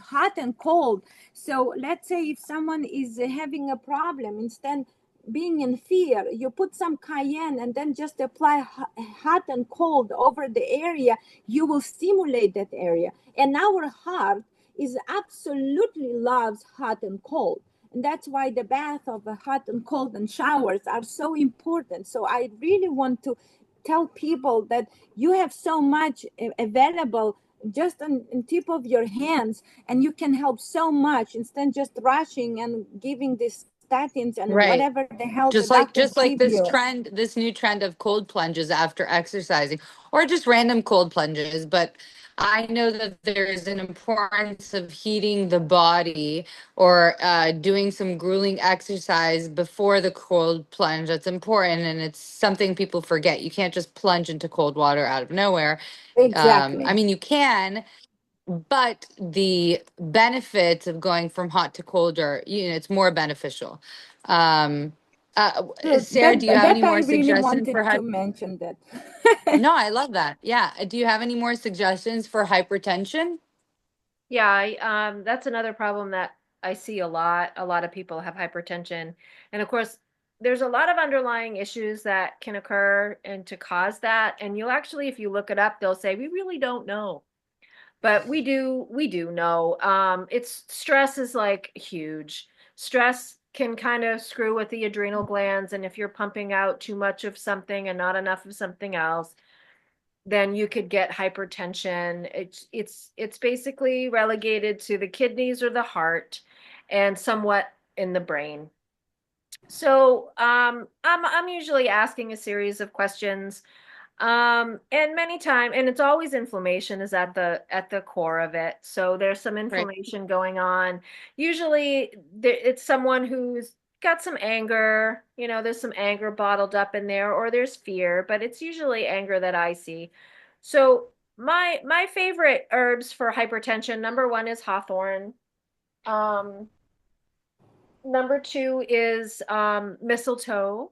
So let's say if someone is having a problem, instead being in fear, you put some cayenne and then just apply hot and cold over the area. You will stimulate that area, and our heart is absolutely loves hot and cold, and that's why the bath of the hot and cold and showers are so important. So I really want to tell people that you have so much available just on tip of your hands, and you can help so much instead just rushing and giving these statins and Right. whatever the hell the Just doctors like give you. this new trend of cold plunges after exercising, or just random cold plunges. But I know that there's an importance of heating the body, or doing some grueling exercise before the cold plunge. That's important, and it's something people forget. You can't just plunge into cold water out of nowhere. I Exactly. mean, you can, but the benefits of going from hot to cold are, it's more beneficial. Um, So Sarah, do you have that any I more really suggestions for wanted to hy-? mention that. No, I love that. Yeah. Do you have any more suggestions for hypertension? Yeah, that's another problem that I see a lot. A lot of people have hypertension. And of course, there's a lot of underlying issues that can occur and to cause that. And you'll actually, if you look it up, they'll say, we really don't know. But we do know. It's stress is like huge. Stress can kind of screw with the adrenal glands, and if you're pumping out too much of something and not enough of something else, then you could get hypertension. It's basically relegated to the kidneys or the heart, and somewhat in the brain. So I'm usually asking a series of questions, and many time, and it's always inflammation is at the core of it. So there's some Right. inflammation going on. Usually it's someone who's got some anger, there's some anger bottled up in there, or there's fear, but it's usually anger that I see. So my favorite herbs for hypertension, number one is hawthorn. Um, Number two is mistletoe.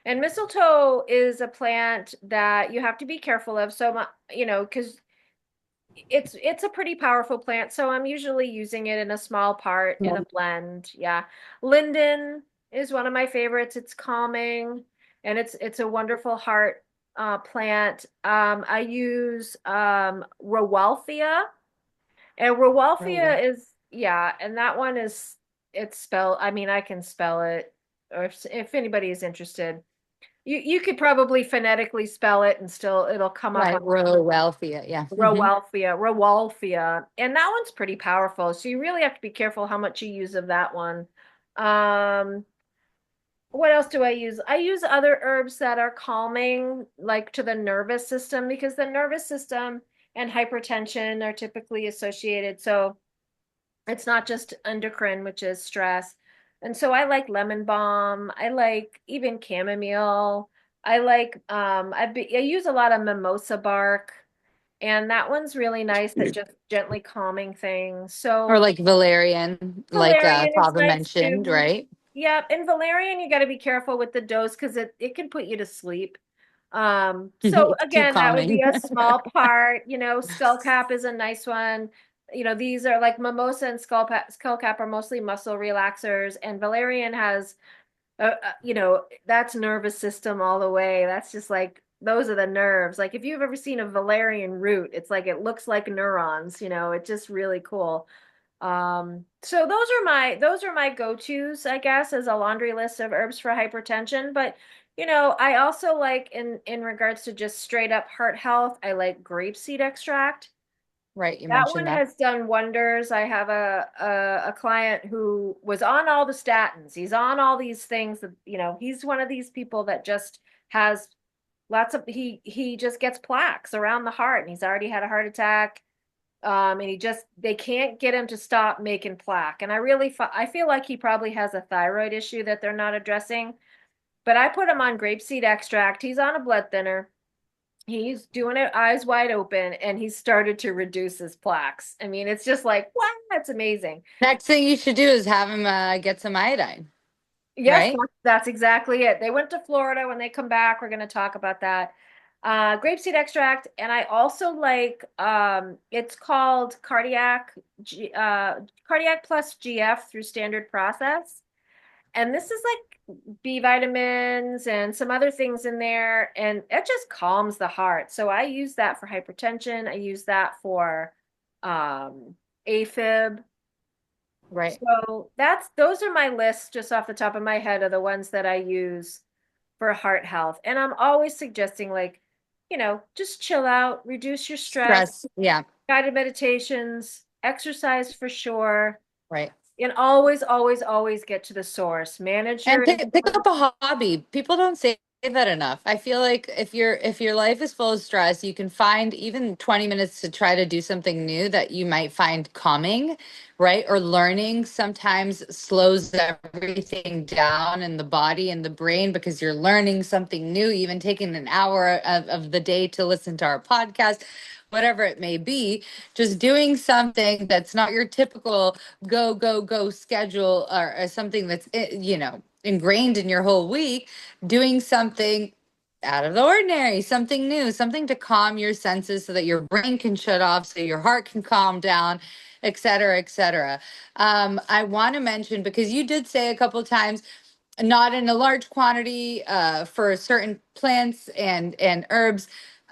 And mistletoe is a plant that you have to be careful of. So, because it's a pretty powerful plant. So I'm usually using it in a small part in a blend. Yeah. Linden is one of my favorites. It's calming, and it's a wonderful heart plant. I use Rowalfia, and Oh, wow. Rowalfia is, yeah, and that one is, it's spelled, I mean, I can spell it, or if anybody is interested. You could probably phonetically spell it and still it'll come up on Right. Rural welfare. Yeah. Rowalfia. And that one's pretty powerful. So you really have to be careful how much you use of that one. Um, what else do I use? I use other herbs that are calming, like to the nervous system, because the nervous system and hypertension are typically associated. So it's not just endocrine, which is stress. And so I like lemon balm. I like even chamomile. I use a lot of mimosa bark, and that one's really nice at just gently calming things. Or So like valerian, like valerian is Hava nice mentioned, too. right? Yep, and valerian you got to be careful with the dose because it can put you to sleep. So It's too again, that would be calming. a small part. Skullcap is a nice one. These are like mimosa and skullcap are mostly muscle relaxers, and valerian has, that's nervous system all the way. That's just like those are the nerves. Like if you've ever seen a valerian root, it's like it looks like neurons. It's just really cool. So those are my go-tos, I guess, as a laundry list of herbs for hypertension. But I also like in regards to just straight up heart health, I like grapeseed extract. Right. You That one mentioned that. has done wonders. I have a client who was on all the statins. He's on all these things that, he's one of these people that just has lots of he just gets plaques around the heart, and he's already had a heart attack. And they can't get him to stop making plaque. And I feel like he probably has a thyroid issue that they're not addressing. But I put him on grapeseed extract. He's on a blood thinner. He's doing it eyes wide open, and he's started to reduce his plaques. I mean, it's just like, wow, that's amazing. Next thing you should do is have him get some iodine, Yes, right? that's exactly it. They went to Florida. When they come back, we're going to talk about that. Grapeseed extract, and I also like it's called cardiac plus GF through standard process. And this is like B vitamins and some other things in there, and it just calms the heart. So I use that for hypertension. I use that for AFib. Right. So those are my lists just off the top of my head of the ones that I use for heart health. And I'm always suggesting, like, just chill out, reduce your stress, Stress. Yeah. guided meditations, exercise for sure, Right. and always, always, always get to the source. Manage And your pick insulin. up a hobby. People don't say that enough. I feel like if your life is full of stress, you can find even 20 minutes to try to do something new that you might find calming, right? Or learning sometimes slows everything down in the body and the brain because you're learning something new, even taking an hour of the day to listen to our podcast, whatever it may be, just doing something that's not your typical go, go, go schedule, or something that's, ingrained in your whole week, doing something out of the ordinary, something new, something to calm your senses so that your brain can shut off, so your heart can calm down, et cetera, et cetera. I want to mention, because you did say a couple of times, not in a large quantity for certain plants and herbs.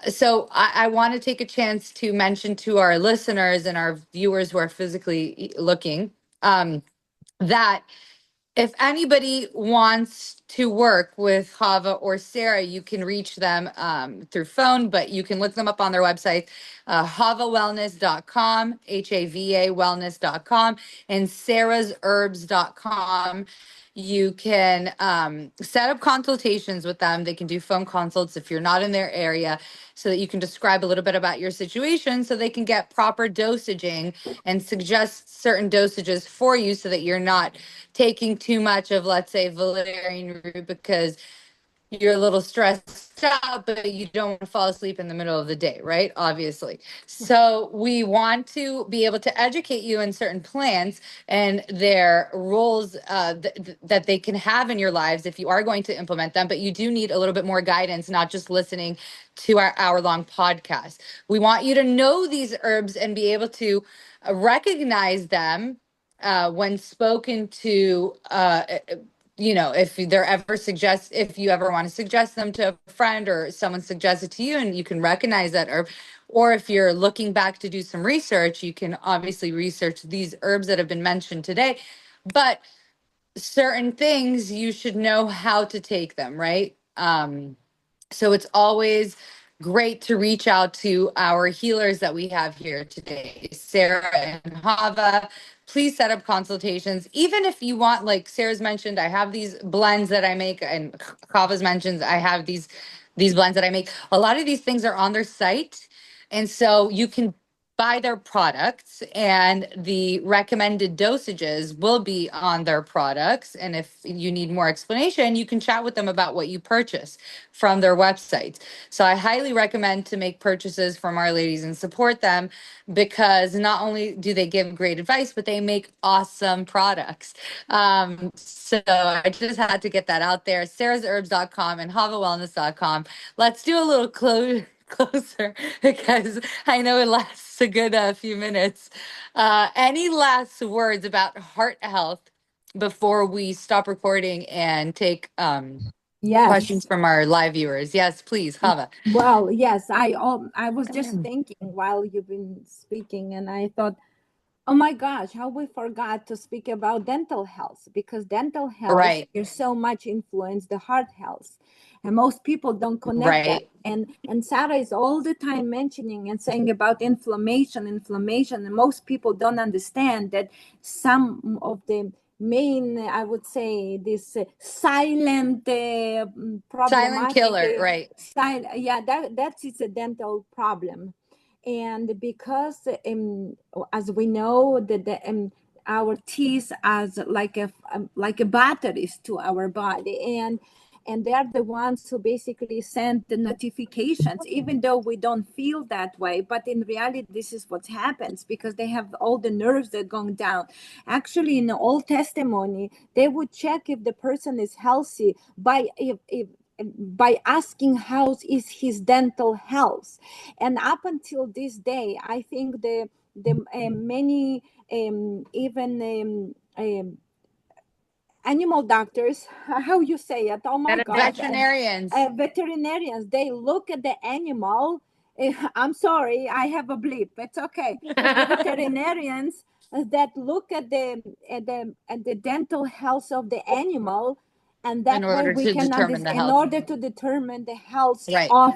So I want to take a chance to mention to our listeners and our viewers who are physically looking, that if anybody wants to work with Hava or Sarah, you can reach them through phone, but you can look them up on their website, havawellness.com, HAVA wellness.com, and sarahsherbs.com. You can set up consultations with them. They can do phone consults if you're not in their area, so that you can describe a little bit about your situation so they can get proper dosaging and suggest certain dosages for you so that you're not taking too much of, let's say, valerian root because you're a little stressed out, but you don't want to fall asleep in the middle of the day, right? Obviously. So we want to be able to educate you in certain plants and their roles that they can have in your lives if you are going to implement them. But you do need a little bit more guidance, not just listening to our hour-long podcast. We want you to know these herbs and be able to recognize them when spoken to, if you ever want to suggest them to a friend or someone suggests it to you and you can recognize that herb, or if you're looking back to do some research, you can obviously research these herbs that have been mentioned today. But certain things you should know how to take them, right? So it's always great to reach out to our healers that we have here today, Sarah and Hava. Please set up consultations. Even if you want, like Sarah's mentioned, I have these blends that I make, and Hava's mentions, I have these blends that I make. A lot of these things are on their site. And so you can buy their products and the recommended dosages will be on their products. And if you need more explanation, you can chat with them about what you purchase from their websites. So I highly recommend to make purchases from Our Ladies and support them, because not only do they give great advice, but they make awesome products. So I just had to get that out there. sarahsherbs.com and havawellness.com. Let's do a little closer because I know it lasts a good few minutes. Any last words about heart health before we stop recording and take Yes. questions from our live viewers? Yes, please, Hava. Well, yes, I was just thinking while you've been speaking, and I thought, oh my gosh, how we forgot to speak about dental health, because dental health Right, is so much influence the heart health, and most people don't connect that. right. And Sarah is all the time mentioning and saying about inflammation, and most people don't understand that some of the main, I would say, this silent Silent problematic killer, right. yeah, that is a dental problem. And because as we know that our teeth as like a batteries to our body, and they are the ones who basically send the notifications, even though we don't feel that way. But in reality, this is what happens because they have all the nerves that go down. Actually, in the Old Testimony, they would check if the person is healthy if by asking how is his dental health. And up until this day, I think the many even animal doctors, how you say it, oh my god, Veterinarians. veterinarians, they look at the animal. I'm sorry, I have a bleep, it's okay. Veterinarians that look at the dental health of the animal, and In that way order we to can determine the understand in health. order to determine the health Right. of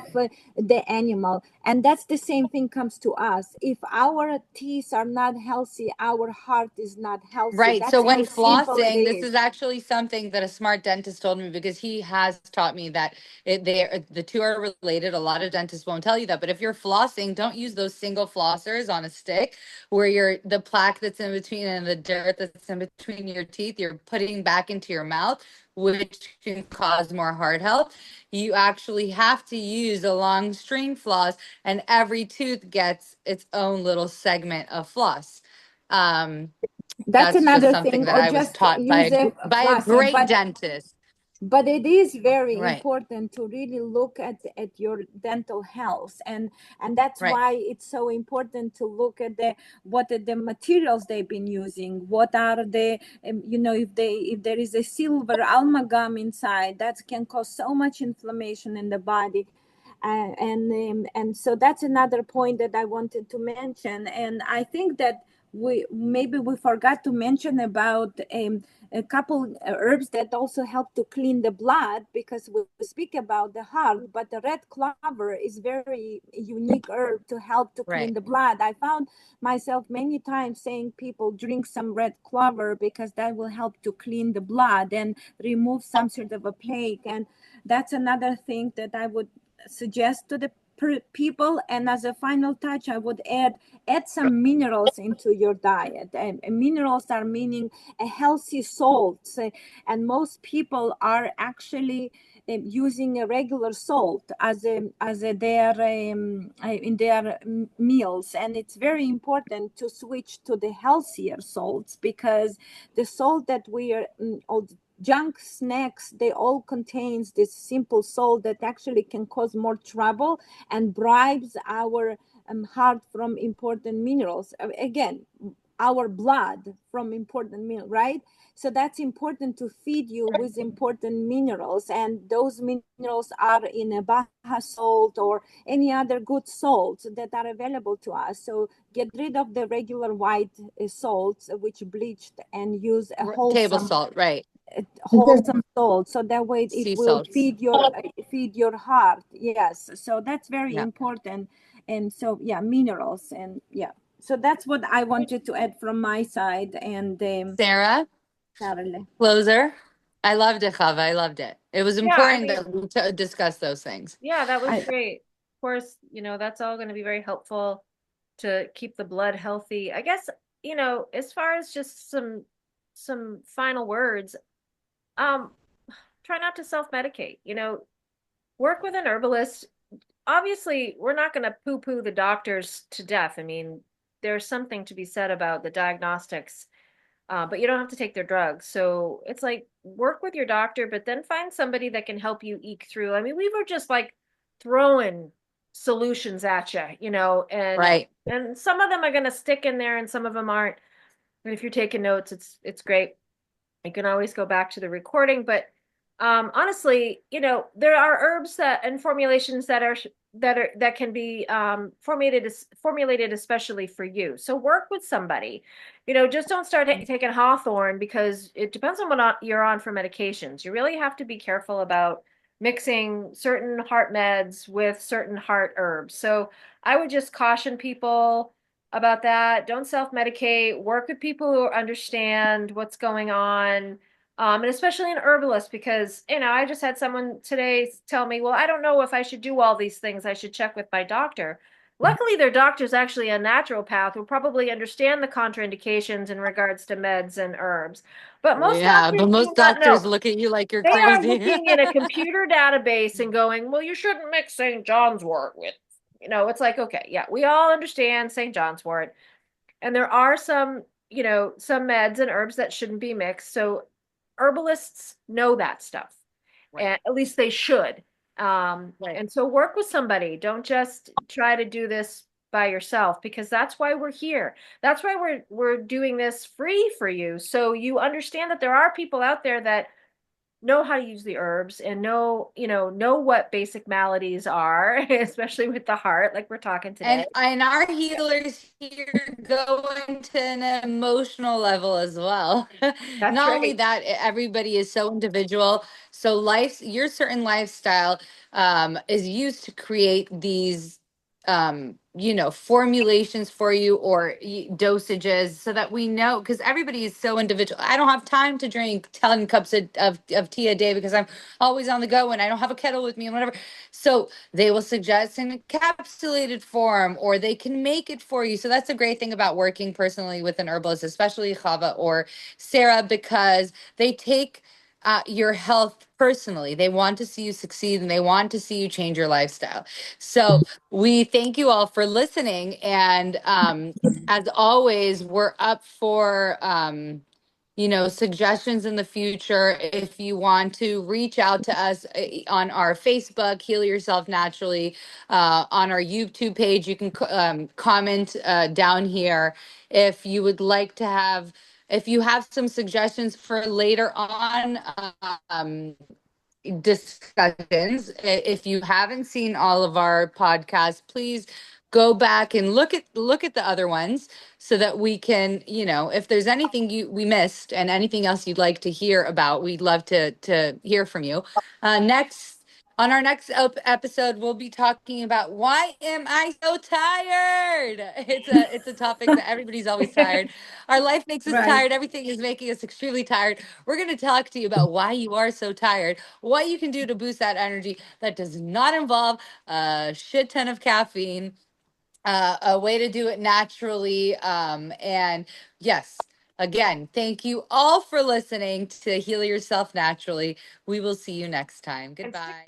the animal. And that's the same thing comes to us. If our teeth are not healthy, our heart is not healthy. Right. So That's when how simple it flossing, this is. is actually something that a smart dentist told me because he has taught me that the two are related. A lot of dentists won't tell you that, but if you're flossing, don't use those single flossers on a stick where the plaque that's in between and the dirt that's in between your teeth, you're putting back into your mouth, which can cause more heart health. You actually have to use a long string floss, and every tooth gets its own little segment of floss. Um, That's that's just another something thing, that or I was just taught use a by a flosser. great dentist. But it is very Right. important to really look at your dental health, and that's Right. why it's so important to look at what are the materials they've been using, what are the if there is a silver amalgam inside that can cause so much inflammation in the body. And so that's another point that I wanted to mention. And I think that we forgot to mention about a couple herbs that also help to clean the blood, because we speak about the heart, but the red clover is very unique herb to help to clean Right. the blood. I found myself many times saying people drink some red clover because that will help to clean the blood and remove some sort of a plague. And that's another thing that I would suggest to the people. And as a final touch, I would add some minerals into your diet. And minerals are meaning a healthy salt. And most people are actually using a regular salt as their in their meals. And it's very important to switch to the healthier salts, because the salt that we are all junk snacks, they all contains this simple salt that actually can cause more trouble and bribes our heart from important minerals. Again, our blood from important minerals, right? So that's important to feed you with important minerals, and those minerals are in a Baja salt or any other good salts that are available to us. So get rid of the regular white salts which bleached, and use a Table wholesome salt. Right. wholesome salt, so that way it Sea will salts. feed your heart. Yes, so that's very Yeah. important. And so yeah, minerals. And yeah, so that's what I wanted to add from my side. And Sarah, Carole. closer. I loved it, Hava. I loved it. It was Yeah, I important mean, that we discuss those things. yeah, that was I, great. Of course, that's all going to be very helpful to keep the blood healthy. I guess, as far as just some final words, um, try not to self-medicate. Work with an herbalist. Obviously, we're not going to poo-poo the doctors to death. I mean, there's something to be said about the diagnostics, but you don't have to take their drugs. So it's like work with your doctor, but then find somebody that can help you eke through. I mean, we were just like throwing solutions at you, and Right. and some of them are going to stick in there and some of them aren't. And if you're taking notes, it's great. You can always go back to the recording, but honestly, there are herbs that and formulations that can be formulated especially for you. So work with somebody. Just don't start taking Hawthorne, because it depends on what you're on for medications. You really have to be careful about mixing certain heart meds with certain heart herbs. So I would just caution people about that. Don't self-medicate. Work with people who understand what's going on. And especially an herbalist, because, I just had someone today tell me, well, I don't know if I should do all these things. I should check with my doctor. Luckily, their doctor's actually a naturopath who probably understand the contraindications in regards to meds and herbs. But most Yeah, doctors but do most not know. doctors look at you like you're They are crazy. looking in a computer database and going, well, you shouldn't mix St. John's wort with, it's like, okay, yeah, we all understand St. John's wort. And there are some, some meds and herbs that shouldn't be mixed. So herbalists know that stuff, Right. and at least they should. Right. And so work with somebody. Don't just try to do this by yourself, because that's why we're here. That's why we're doing this free for you. So you understand that there are people out there that know how to use the herbs and know what basic maladies are, especially with the heart, like we're talking today. And our healers here go into an emotional level as well. That's Not only right. that, everybody is so individual. So your certain lifestyle is used to create these formulations for you, or dosages, so that we know, because everybody is so individual. I don't have time to drink 10 cups of tea a day because I'm always on the go and I don't have a kettle with me and whatever. So they will suggest an encapsulated form, or they can make it for you. So that's a great thing about working personally with an herbalist, especially Hava or Sarah, because they take your health personally. They want to see you succeed and they want to see you change your lifestyle. So we thank you all for listening. And as always, we're up for suggestions in the future. If you want to reach out to us on our Facebook, Heal Yourself Naturally, on our YouTube page, you can comment down here if you would like to have, if you have some suggestions for later on. Um, Discussions. If you haven't seen all of our podcasts, please go back and look at the other ones, so that we can, if there's anything we missed and anything else you'd like to hear about, we'd love to hear from you. Next On our next episode, we'll be talking about why am I so tired? It's a topic that everybody's always tired. Our life makes us Right. tired. Everything is making us extremely tired. We're going to talk to you about why you are so tired, what you can do to boost that energy that does not involve a shit ton of caffeine, a way to do it naturally. And yes, again, thank you all for listening to Heal Yourself Naturally. We will see you next time. And Goodbye.